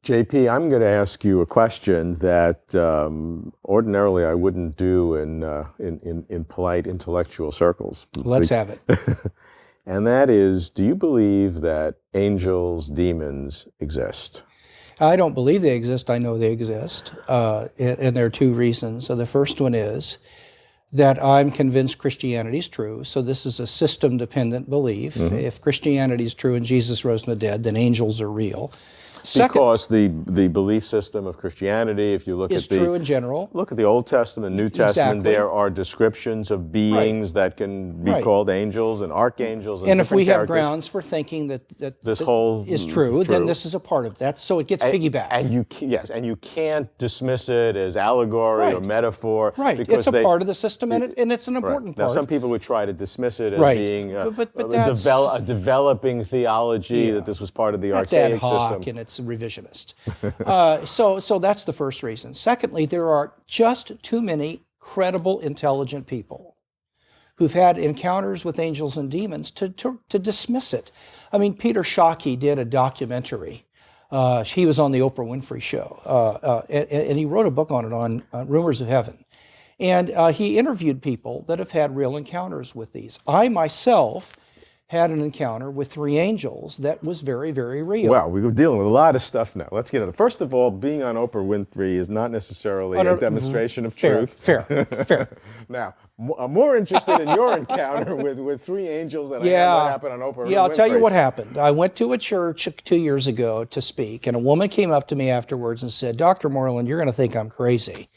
JP, I'm going to ask you a question that ordinarily I wouldn't do in polite intellectual circles. Let's have it. And that is, do you believe that angels, demons exist? I don't believe they exist. I know they exist. And there are two reasons. So the first one is that I'm convinced Christianity is true. So this is a system-dependent belief. Mm-hmm. If Christianity is true and Jesus rose from the dead, then angels are real. Because the belief system of Christianity, if you look at true in general. Look at the Old Testament, New Testament, there are descriptions of beings that can be called angels and archangels and if we characters. have grounds for thinking that this whole is true, then this is a part of that. So it gets piggybacked. And you can't dismiss it as allegory or metaphor. Right. Because it's a part of the system, and it's an important part. Now, some people would try to dismiss it as being a developing theology, that this was part of the archaic system. And it's revisionist. So that's the first reason. Secondly, there are just too many credible, intelligent people who've had encounters with angels and demons to dismiss it. I mean, Peter Shockey did a documentary. He was on the Oprah Winfrey Show, and he wrote a book on it, on Rumors of Heaven. And he interviewed people that have had real encounters with these. I myself had an encounter with 3 angels that was very, very real. Wow, we're dealing with a lot of stuff now. Let's get into it. First of all, being on Oprah Winfrey is not necessarily a demonstration of truth. Fair. Now, I'm more interested in your encounter with 3 angels than I am what happened on Oprah Winfrey. Yeah, I'll tell you what happened. I went to a church 2 years ago to speak, and a woman came up to me afterwards and said, Dr. Moreland, you're going to think I'm crazy.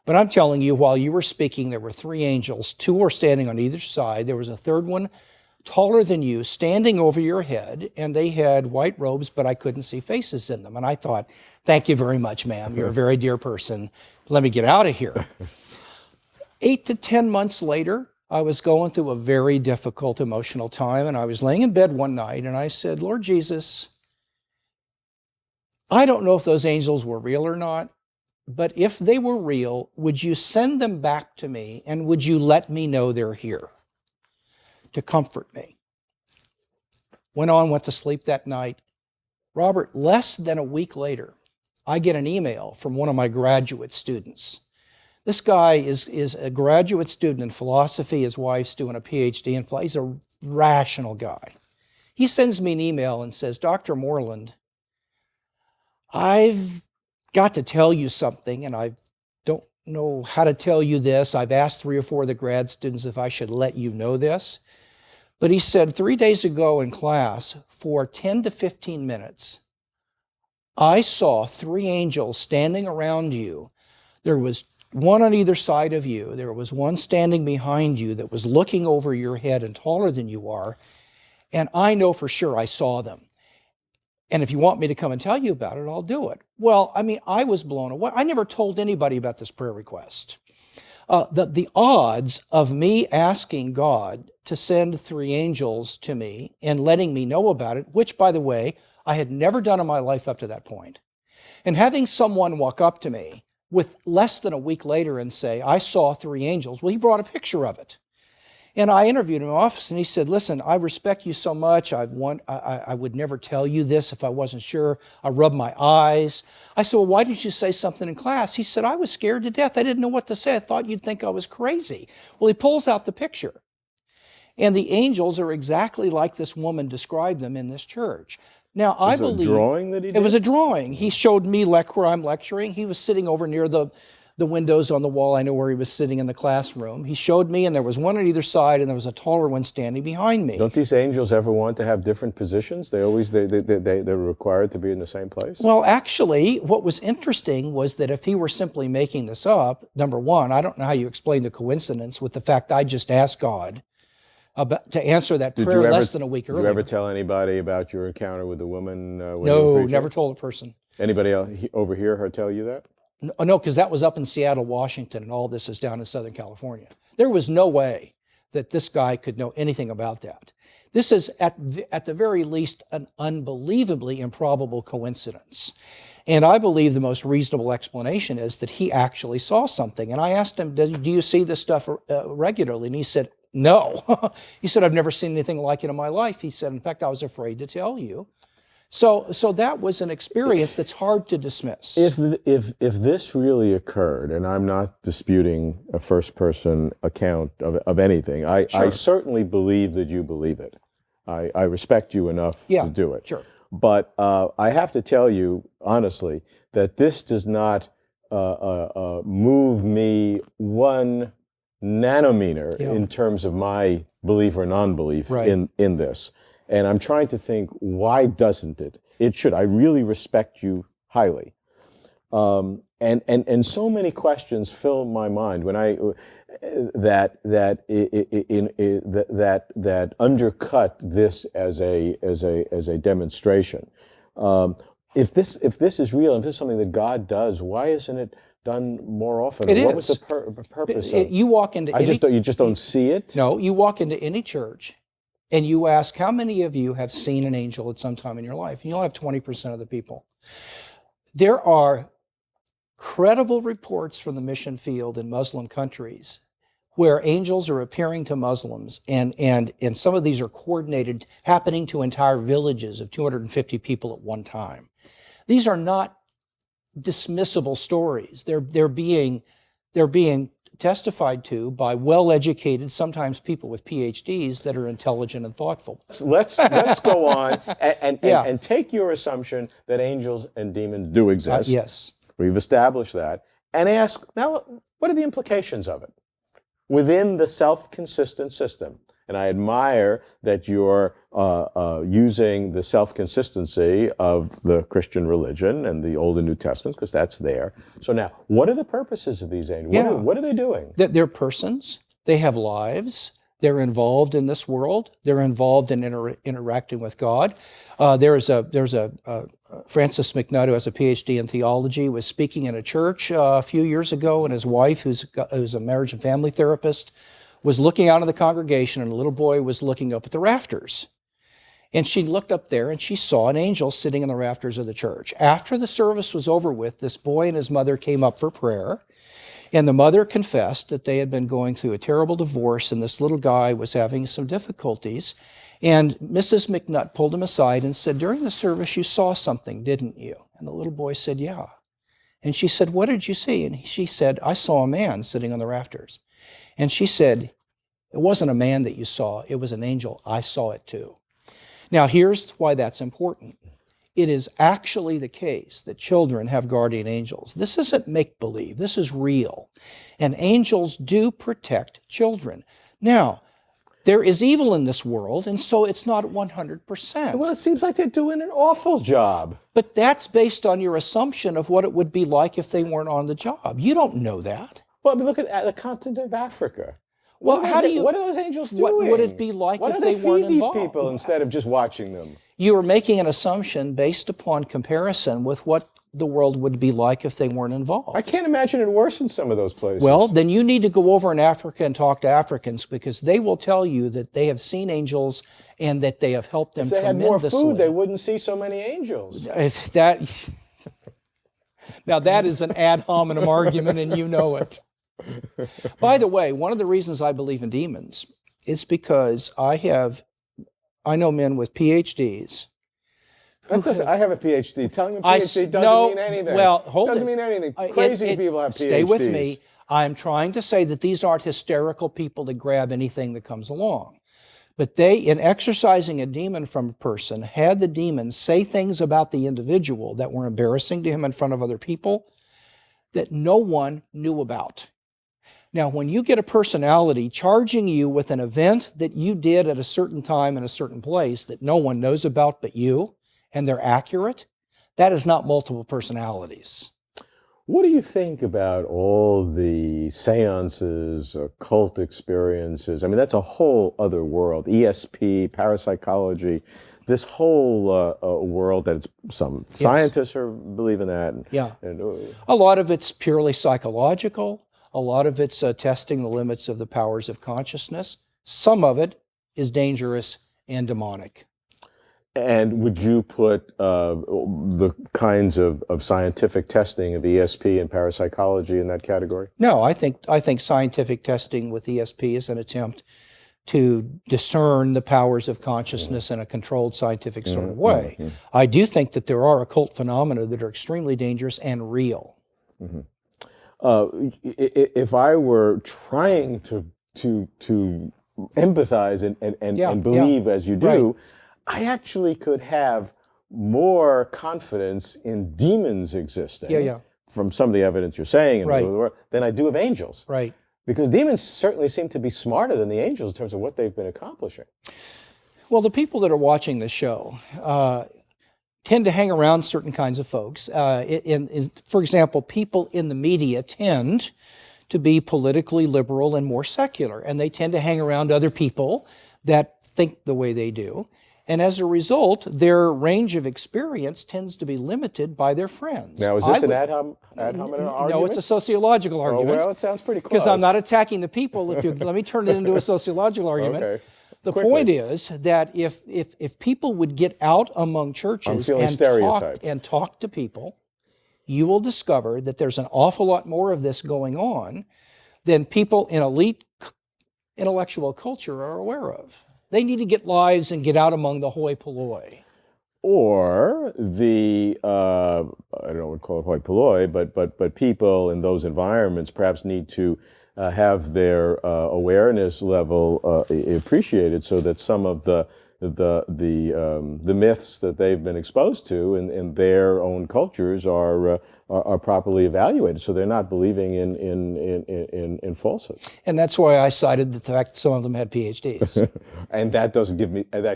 But I'm telling you, while you were speaking, there were 3 angels. 2 were standing on either side. There was a third one taller than you, standing over your head, and they had white robes, but I couldn't see faces in them. And I thought, thank you very much, ma'am. You're a very dear person. Let me get out of here. 8 to 10 months later, I was going through a very difficult emotional time, and I was laying in bed one night, and I said, Lord Jesus, I don't know if those angels were real or not, but if they were real, would you send them back to me, and would you let me know they're here to comfort me? Went to sleep that night. Robert, less than a week later, I get an email from one of my graduate students. This guy is a graduate student in philosophy. His wife's doing a PhD in philosophy. He's a rational guy. He sends me an email and says, Dr. Moreland, I've got to tell you something, and I don't know how to tell you this. I've asked 3 or 4 of the grad students if I should let you know this. But he said 3 days ago in class, for 10 to 15 minutes, I saw 3 angels standing around you. There was one on either side of you. There was one standing behind you that was looking over your head and taller than you are. And I know for sure I saw them. And if you want me to come and tell you about it, I'll do it. Well, I mean, I was blown away. I never told anybody about this prayer request. The odds of me asking God to send 3 angels to me and letting me know about it, which, by the way, I had never done in my life up to that point, and having someone walk up to me with less than a week later and say, I saw 3 angels. Well, he brought a picture of it. And I interviewed him in the office, and he said, listen, I respect you so much. I would never tell you this if I wasn't sure. I rubbed my eyes. I said, well, why didn't you say something in class? He said, I was scared to death. I didn't know what to say. I thought you'd think I was crazy. Well, he pulls out the picture. And the angels are exactly like this woman described them in this church. Now, I believe... Was it a drawing that he did? It was a drawing. He showed me where I'm lecturing. He was sitting over near the windows on the wall. I know where he was sitting in the classroom. He showed me, and there was one on either side, and there was a taller one standing behind me. Don't these angels ever want to have different positions? They're required to be in the same place? Well, actually, what was interesting was that if he were simply making this up, number one, I don't know how you explain the coincidence with the fact I just asked God to answer that prayer less than a week earlier. Did you ever tell anybody about your encounter with the woman? No, never told a person. Anybody else overhear her tell you that? No, because that was up in Seattle, Washington, and all this is down in Southern California. There was no way that this guy could know anything about that. This is, at the very least, an unbelievably improbable coincidence. And I believe the most reasonable explanation is that he actually saw something. And I asked him, do you see this stuff regularly? And he said, no. He said, I've never seen anything like it in my life. He said, in fact, I was afraid to tell you. So that was an experience that's hard to dismiss. If this really occurred, and I'm not disputing a first-person account of anything, I certainly believe that you believe it. I respect you enough to do it. Sure. But I have to tell you, honestly, that this does not move me one nanometer in terms of my belief or non-belief in this. And I'm trying to think, why doesn't it? It should. I really respect you highly. And so many questions fill my mind when that undercut this as a demonstration. If this is real, if this is something that God does, why isn't it done more often? What was the purpose of it? You walk into you just don't see it? No, you walk into any church and you ask, how many of you have seen an angel at some time in your life? And you'll have 20% of the people. There are credible reports from the mission field in Muslim countries where angels are appearing to Muslims, and some of these are coordinated, happening to entire villages of 250 people at one time. These are not dismissible stories. They're being testified to by well-educated, sometimes people with PhDs that are intelligent and thoughtful. Let's go on and take your assumption that angels and demons do exist. Yes. We've established that. And ask, now, what are the implications of it within the self-consistent system? And I admire that you're using the self-consistency of the Christian religion and the Old and New Testaments, because that's there. So now, what are the purposes of these angels? What are they doing? They're persons. They have lives. They're involved in this world. They're involved in interacting with God. There's a Francis McNutt, who has a PhD in theology, was speaking in a church a few years ago, and his wife, who's a marriage and family therapist, was looking out of the congregation, and a little boy was looking up at the rafters. And she looked up there, and she saw an angel sitting in the rafters of the church. After the service was over with, this boy and his mother came up for prayer, and the mother confessed that they had been going through a terrible divorce, and this little guy was having some difficulties. And Mrs. McNutt pulled him aside and said, during the service, you saw something, didn't you? And the little boy said, yeah. And she said, what did you see? And she said, I saw a man sitting on the rafters. And she said, it wasn't a man that you saw, it was an angel. I saw it too. Now, here's why that's important. It is actually the case that children have guardian angels. This isn't make-believe, this is real. And angels do protect children. Now, there is evil in this world, and so it's not 100%. Well, it seems like they're doing an awful job. But that's based on your assumption of what it would be like if they weren't on the job. You don't know that. Well, I mean, look at the continent of Africa. Well, what are those angels doing? What would it be like if they weren't involved? Why don't they feed these people instead of just watching them? You are making an assumption based upon comparison with what the world would be like if they weren't involved. I can't imagine it worse in some of those places. Well, then you need to go over in Africa and talk to Africans, because they will tell you that they have seen angels and that they have helped them tremendously. If they had more food, they wouldn't see so many angels. Now that is an ad hominem argument, and you know it. By the way, one of the reasons I believe in demons is because I know men with PhDs. I have a PhD. Telling a PhD doesn't mean anything. Well, hold it. Doesn't mean anything. Crazy people have PhDs. Stay with me. I'm trying to say that these aren't hysterical people that grab anything that comes along. But they, in exorcising a demon from a person, had the demon say things about the individual that were embarrassing to him in front of other people that no one knew about. Now, when you get a personality charging you with an event that you did at a certain time in a certain place that no one knows about but you, and they're accurate, that is not multiple personalities. What do you think about all the seances, occult experiences? I mean, that's a whole other world. ESP, parapsychology, this whole world that some scientists believe in that. A lot of it's purely psychological. A lot of it's testing the limits of the powers of consciousness. Some of it is dangerous and demonic. And would you put the kinds of scientific testing of ESP and parapsychology in that category? No, I think scientific testing with ESP is an attempt to discern the powers of consciousness in a controlled scientific sort of way. I do think that there are occult phenomena that are extremely dangerous and real. If I were trying to empathize and believe as you do, I actually could have more confidence in demons existing from some of the evidence you're saying than I do of angels. Right. Because demons certainly seem to be smarter than the angels in terms of what they've been accomplishing. Well, the people that are watching the show tend to hang around certain kinds of folks. For example, people in the media tend to be politically liberal and more secular, and they tend to hang around other people that think the way they do. And as a result, their range of experience tends to be limited by their friends. Now, is this an ad hominem argument? No, it's a sociological argument. Oh, well, it sounds pretty close. Because I'm not attacking the people. Let me turn it into a sociological argument. Okay. The point is that if people would get out among churches and talk to people, you will discover that there's an awful lot more of this going on than people in elite intellectual culture are aware of. They need to get lives and get out among the hoi polloi. Or the, I don't know what to call it hoi polloi, but people in those environments perhaps need to have their awareness level appreciated, so that some of the myths that they've been exposed to in their own cultures are properly evaluated, so they're not believing in falsehoods. And that's why I cited the fact that some of them had PhDs. And that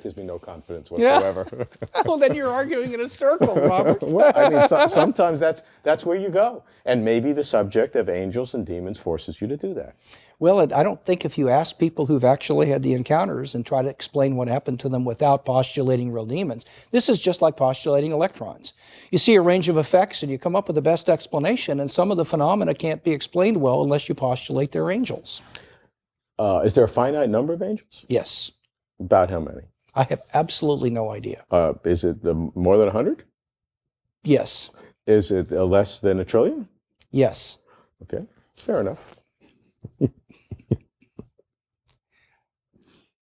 gives me no confidence whatsoever. Yeah. Well, then you're arguing in a circle, Robert. Well, I mean, sometimes that's where you go, and maybe the subject of angels and demons forces you to do that. Well, I don't think if you ask people who've actually had the encounters and try to explain what happened to them without postulating real demons, this is just like postulating electrons. You see a range of effects and you come up with the best explanation, and some of the phenomena can't be explained well unless you postulate they're angels. Is there a finite number of angels? Yes. About how many? I have absolutely no idea. Is it more than 100? Yes. Is it less than 1 trillion? Yes. Okay, fair enough.